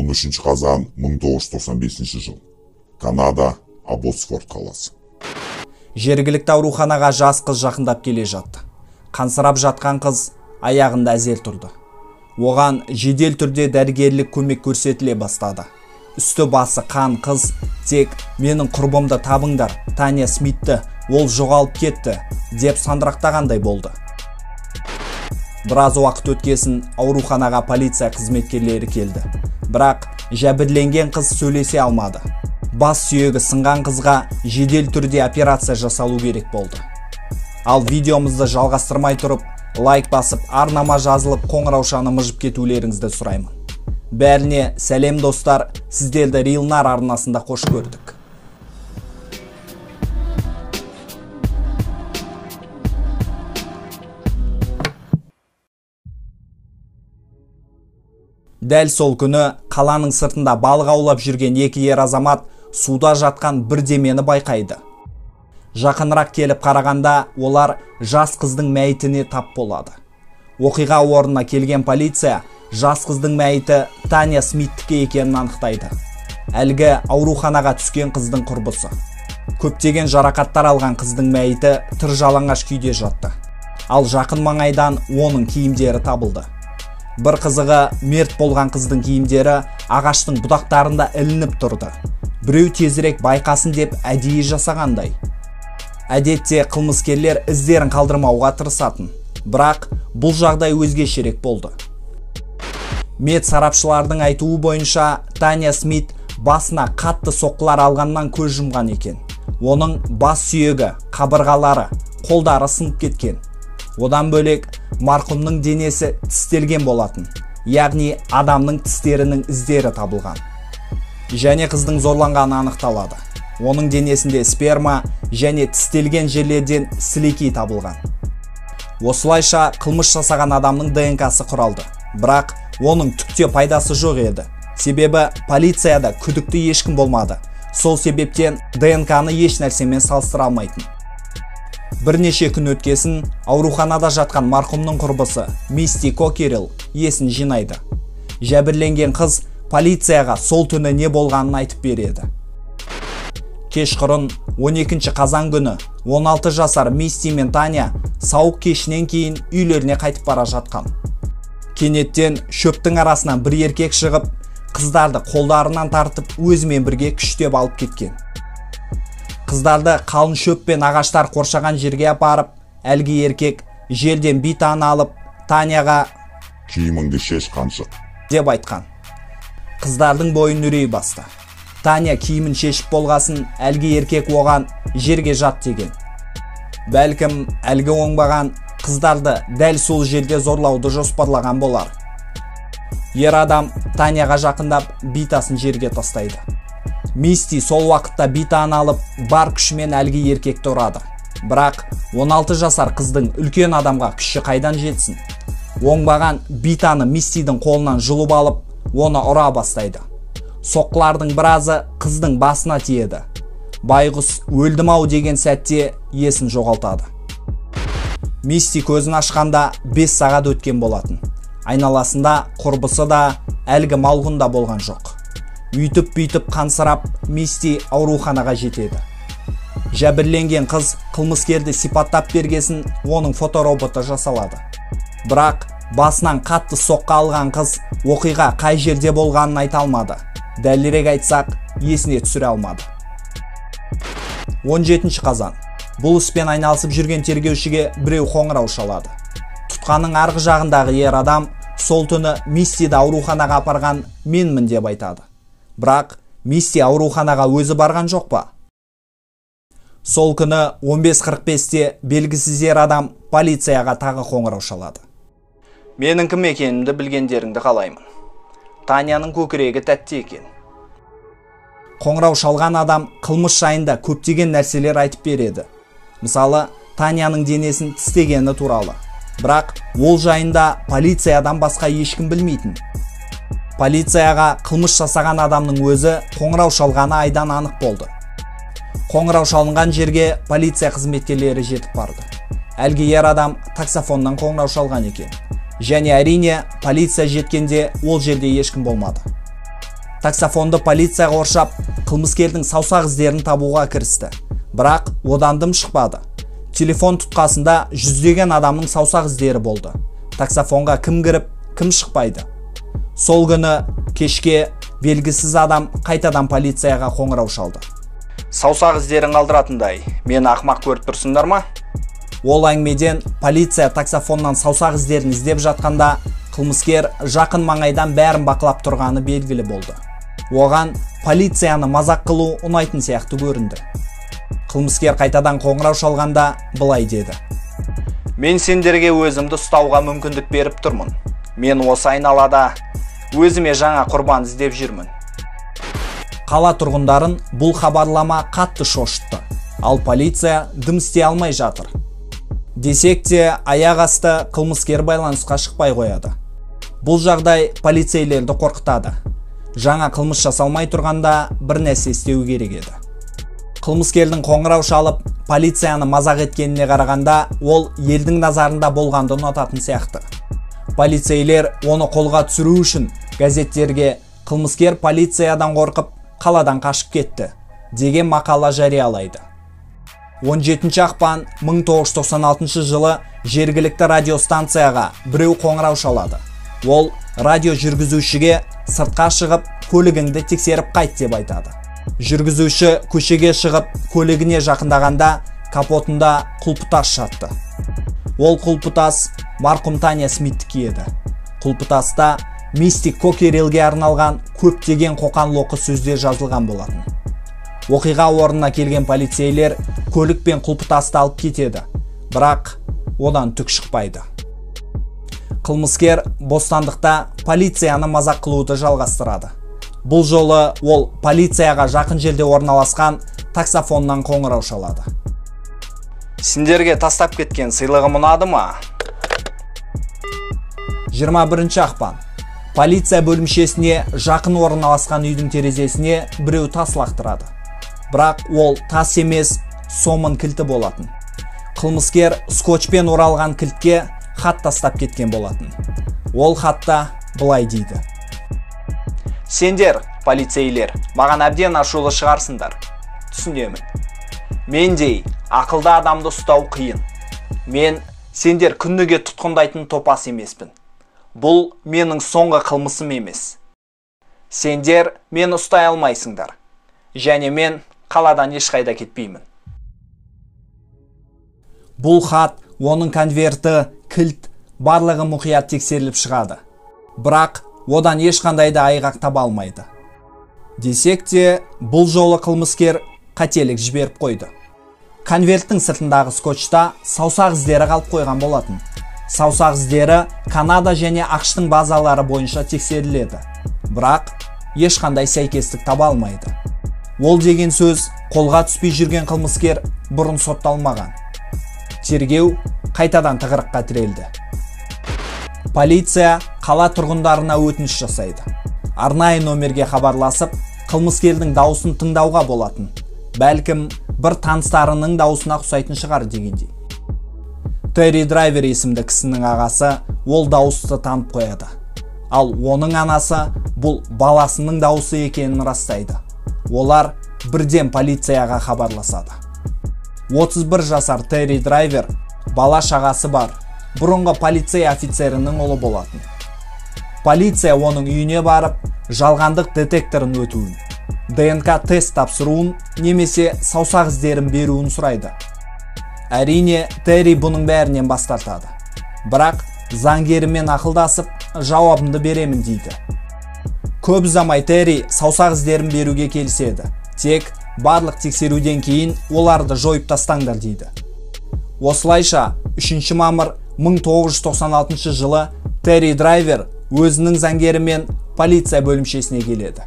13 қазан 1995 жыл. Канада, Абботсфорд қаласы. Жергілікті ауруханаға жас қыз жақындап келе жатты. Қансырап жатқан қыз аяғында әзер тұрды. Оған жедел түрде дәрігерлік көмек көрсетіле бастады. Үсті басы қан қыз тек менің құрбымды табыңдар, Таня Смитті, ол жоғалып кетті, деп сандырақтағандай болды. Біраз уақыт өткесін ауруханаға полиция қызметкерлері келді. Бірақ жәбірленген қыз сөйлесе алмады. Бас сүйегі сынған қызға жедел түрде операция жасалу керек болды. Ал видеомызды жалғастырмай тұрып, лайк басып, арнама жазылып, қоңыраушаны мыжып кетулеріңізді сұраймын. Бәріне сәлем достар, сіздерді Рилнар арнасында қош көрдік. Дәл сол күні қаланың сыртында балық аулап жүрген екі ер азамат суда жатқан бірдемені байқайды. Жақынырақ келіп қарағанда олар жас қыздың мәйітіне тап болады. Оқиға орнына келген полиция жас қыздың мәйіті Таня Смиттікі екенін анықтайды. Әлгі ауруханаға түскен қыздың құрбысы. Көптеген жарақаттар алған қыздың мәйіті тыр жалаңаш күйде жатты. Ал жақын маңайдан оның киімдері табылды. Бір қызығы, мерт болған қыздың киімдері ағаштың бұдақтарында ілініп тұрды. Біреу тезірек байқасын деп әдейі жасағандай. Әдетте қылмыскерлер іздерін қалдырмауға тырысатын, бірақ бұл жағдай өзгешерек болды. Мед сарапшылардың айтуы бойынша Таня Смит басына қатты соққылар алғаннан көз жұмған екен. Оның бас сүйегі, қабырғалары, қолдары сынып кеткен. Одан бөлек марқұмның денесі тістелген болатын, яғни адамның тістерінің іздері табылған. Және қыздың зорланғаны анықталады. Оның денесінде сперма және тістелген жерлерден сілекей табылған. Осылайша қылмыс жасаған адамның ДНК-сы құралды. Бірақ оның түкте пайдасы жоқ еді. Себебі полицияда күдікті ешкім болмады. Сол себептен ДНК-ны еш нәрсемен салыстыра алмайтын. Бірнеше күн өткесін ауруханада жатқан марқұмның құрбысы Мисти Кокерилл есін жинайды. Жәбірленген қыз полицияға сол түні не болғанын айтып береді. Кешқұрын 12 қазан күні 16 жасар Мисти мен Таня сауық кешінен кейін үйлеріне қайтып бара жатқан. Кенеттен шөптің арасынан бір еркек шығып, қыздарды қолдарынан тартып өзімен бірге күштеп алып кеткен. Қыздарды қалың шөп пен ағаштар қоршаған жерге апарып, әлгі еркек жерден битаны алып, Таняға «Киіміңді шеш қаншық» деп айтқан. Қыздардың бойын үрей басты. Таня киімін шешіп болғасын, әлгі еркек оған жерге жат деген. Бәлкім әлгі оңбаған қыздарды дәл сол жерде зорлауды жоспарлаған болар. Ер адам Таняға жақындап битасын жерге тастайды. Мисти сол уақытта битаны алып, бар күшімен әлгі еркекті ұрады. Бірақ 16 жасар қыздың үлкен адамға күші қайдан жетсін? Оңбаған битаны Мистидің қолынан жұлып алып, оны ұра бастайды. Соққылардың біразы қыздың басына тиеді. Байғұс өлдім-ау деген сәтте есін жоғалтады. Мисти көзін ашқанда 5 сағат өткен болатын. Айналасында құрбысы да, әлгі малғын да болған жоқ. Үйтіп-бүйтіп қансырап, Мисти ауруханаға жетеді. Жәбірленген қыз қылмыскерді сипаттап бергесін, оның фотороботы жасалады. Бірақ басынан қатты соққы алған қыз оқиға қай жерде болғанын айта алмады. Дәлірек айтсақ, есіне түсіре алмады. 17 қазан. Бұл іспен айналысып жүрген тергеушіге біреу қоңырау шалады. Тұтқаның арғы жағындағы ер адам сол түні Мистиді ауруханаға апарған менмін деп айтады. Бірақ Мисти ауруханаға өзі барған жоқ па? Сол күні 15:45-те белгісіз ер адам полицияға тағы қоңырау шалады. Менің кім екенімді білгендеріңді қалаймын. Таняның көкірегі тәтті екен. Қоңырау шалған адам қылмыс жайында көптеген нәрселер айтып береді. Мысалы, Таняның денесін тістегені туралы. Бірақ ол жайында полициядан басқа ешкім білмейтін. Полицияға қылмыс жасаған адамның өзі қоңырау шалғаны айдан анық болды. Қоңырау шалынған жерге полиция қызметкерлері жетіп барды. Әлгі ер адам таксофоннан қоңырау шалған екен. Және әрине полиция жеткенде ол жерде ешкім болмады. таксофонды полиция қоршап, қылмыскердің саусақ іздерін табуға кірісті. Бірақ одан дым шықпады. Телефон тұтқасында жүздеген адамның саусақ іздері болды. Таксофонға кім кіріп, кім шықпайды. Сол күні кешке белгісіз адам қайтадан полицияға қоңырау шалды. Саусақ іздерін қалдыратындай, мені ақмақ көріп тұрсыңдар ма? Ол әңгімеден полиция таксофоннан саусақ іздерін іздеп жатқанда, қылмыскер жақын маңайдан бәрін бақылап тұрғаны белгілі болды. Оған полицияны мазақ қылу ұнайтын сияқты көрінді. Қылмыскер қайтадан қоңырау шалғанда былай деді: «Мен сендерге өзімді ұстауға мүмкіндік беріп тұрмын. Мен осы айналада өзіме жаңа құрбан іздеп жүрмін». Қала тұрғындарын бұл хабарлама қатты шошытты. Ал полиция дым істей алмай жатыр. Десек те аяқ асты қылмыскер байланысқа шықпай қояды. Бұл жағдай полицейлерді қорқытады. Жаңа қылмыс жасалмай тұрғанда бір нәрсе істеу керек еді. Қылмыскердің қоңырау шалып, полицияны мазақ еткеніне қарағанда, ол елдің назарында болғанды ұнататын сияқты. Полицейлер оны қолға түсіру үшін газеттерге «Қылмыскер полициядан қорқып, қаладан қашып кетті» деген мақала жариялайды. 17 ақпан 1996 жылы жергілікті радиостанцияға біреу қоңырау шалады. Ол радио жүргізушіге сыртқа шығып, көлігіңді тексеріп қайт деп айтады. Жүргізуші көшеге шығып, көлігіне жақындағанда капотында құлпытас жатты. Ол құлпытас марқұм Таня Смиттікі еді. Құлпытаста мистик Кокерилге арналған көптеген қоқан-лоқы сөздер жазылған болатын. Оқиға орнына келген полицейлер көлік пен құлпытасты алып кетеді, бірақ одан түк шықпайды. Қылмыскер бостандықта полицияны мазақ қылуды жалғастырады. Бұл жолы ол полицияға жақын жерде орналасқан таксофоннан қоңырау шалады. «Сендерге тастап кеткен сыйлығым ұнады ма?» 21 ақпан. Полиция бөлімшесіне жақын орналасқан үйдің терезесіне біреу тас лақтырады. Бірақ ол тас емес, сомын кілті болатын. Қылмыскер скотчпен оралған кілтке хат тастап кеткен болатын. Ол хатта былай дейді: «Сендер, полицейлер, маған әбден ашулы шығарсыңдар. Түсінемін. Мендей ақылды адамды ұстау қиын. Мен сендер күніге тұтқындайтын топас емеспін. Бұл менің соңғы қылмысым емес. Сендер мен ұстай алмайсыңдар. Және мен қаладан ешқайда кетпеймін». Бұл хат, оның конверті, кілт, барлығы мұқият тексеріліп шығады. Бірақ одан ешқандай да айғақ таба алмайды. Десек те, бұл жолы қылмыскер қателік жіберіп қойды. Конверттің сыртындағы скотчта саусақ іздері қалып қойған болатын. Саусақ іздері Канада және ақш-тың базалары бойынша тексеріледі. Бірақ ешқандай сәйкестік таба алмайды. Ол деген сөз, қолға түспей жүрген қылмыскер бұрын сотталмаған. Тергеу қайтадан тығырыққа тірелді. Полиция қала тұрғындарына өтініш жасайды. Арнайы номерге хабарласып, қылмыскердің дауысын тыңдауға болатын. Бәлкім, бір таныстарының дауысына ұқсайтын шығар дегендей. Терри Драйвер есімді кісінің ағасы ол дауысты танып қояды. Ал оның анасы бұл баласының дауысы екенін растайды. Олар бірден полицияға хабарласады. 31 жасар Терри Драйвер бала шағасы бар, бұрынғы полиция офицерінің ұлы болатын. Полиция оның үйіне барып, жалғандық детекторын өтуін, ДНК тест тапсыруын немесе саусақ іздерін беруін сұрайды. Әрине, Терри бұның бәрінен бас тартады. Бірақ заңгерімен ақылдасып, жауабымды беремін дейді. Көп ұзамай Терри саусақ іздерін беруге келіседі. Тек барлық тексеруден кейін оларды жойып тастаңдар дейді. Осылайша 3 мамыр 1996 жылы Терри Драйвер өзінің заңгерімен полиция бөлімшесіне келеді.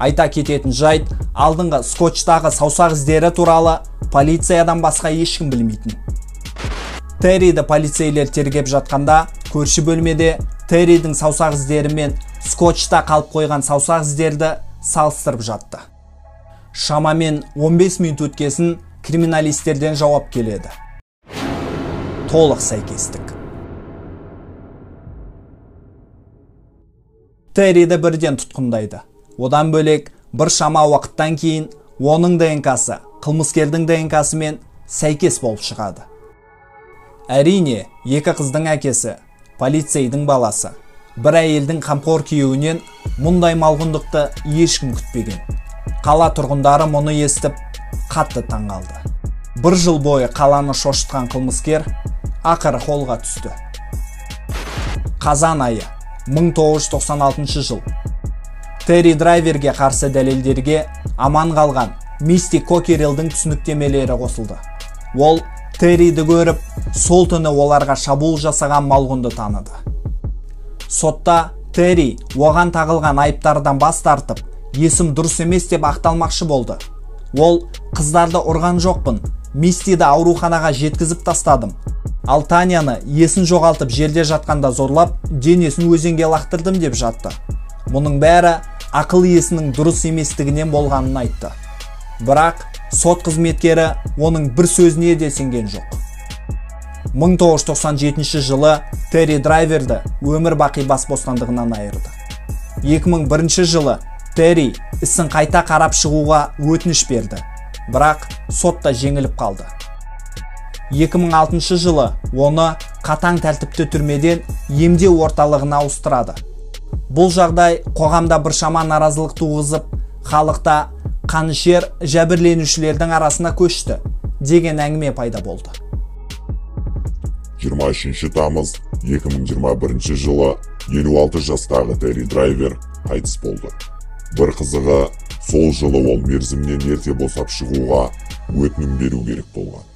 Айта кететін жайт, алдыңғы скотчтағы саусақ іздері туралы полициядан басқа ешкім білмейтін. Терриді полицейлер тергеп жатқанда, көрші бөлмеде Терридің саусақ іздері мен скотчта қалып қойған саусақ іздерді салыстырып жатты. Шамамен 15 минут өткесін криминалистерден жауап келеді. Толық сәйкестік. Терриді бірден тұтқындайды. Одан бөлек бір шама уақыттан кейін оның ДНК-сы қылмыскердің ДНК-сымен сәйкес болып шығады. Әрине, екі қыздың әкесі, полицейдің баласы, бір әйелдің қамқор күйеуінен мұндай малғұндықты ешкім күтпеген. Қала тұрғындары мұны естіп, қатты таңғалды. Бір жыл бойы қаланы шошытқан қылмыскер ақыры қолға түсті. Қазан айы 1996 жыл. Терри Драйверге қарсы дәлелдерге аман қалған Мисти Кокерелдің түсініктемелері қосылды. Ол Терриді көріп, сол түні оларға шабуыл жасаған малғұнды таныды. Сотта Терри оған тағылған айыптардан бас тартып, есім дұрыс емес деп ақталмақшы болды. Ол, қыздарды ұрған жоқпын, Мистиді ауруханаға жеткізіп тастадым. Ал Таняны есін жоғалтып жерде жатқанда зорлап, денесін өзенге лақтырдым деп жатты. Мұның бәрі ақыл есінің дұрыс еместігінен болғанын айтты. Бірақ сот қызметкері оның бір сөзіне де сенген жоқ. 1997 жылы Терри Драйверді өмір бақи бас бостандығынан айырды. 2001 жылы Терри ісін қайта қарап шығуға өтініш берді. Бірақ сотта жеңіліп қалды. 2006 жылы оны қатаң тәртіпті түрмеден емдеу орталығына ауыстырады. Бұл жағдай қоғамда біршама наразылық туғызып, халықта қанішер жәбірленушілердің арасына көшті деген әңгіме пайда болды. 23 тамыз 2021 жылы 56 жастағы Терри Драйвер қайтыс болды. Бір қызығы, сол жылы ол мерзімнен ерте босап шығуға өтінім беру керек болған.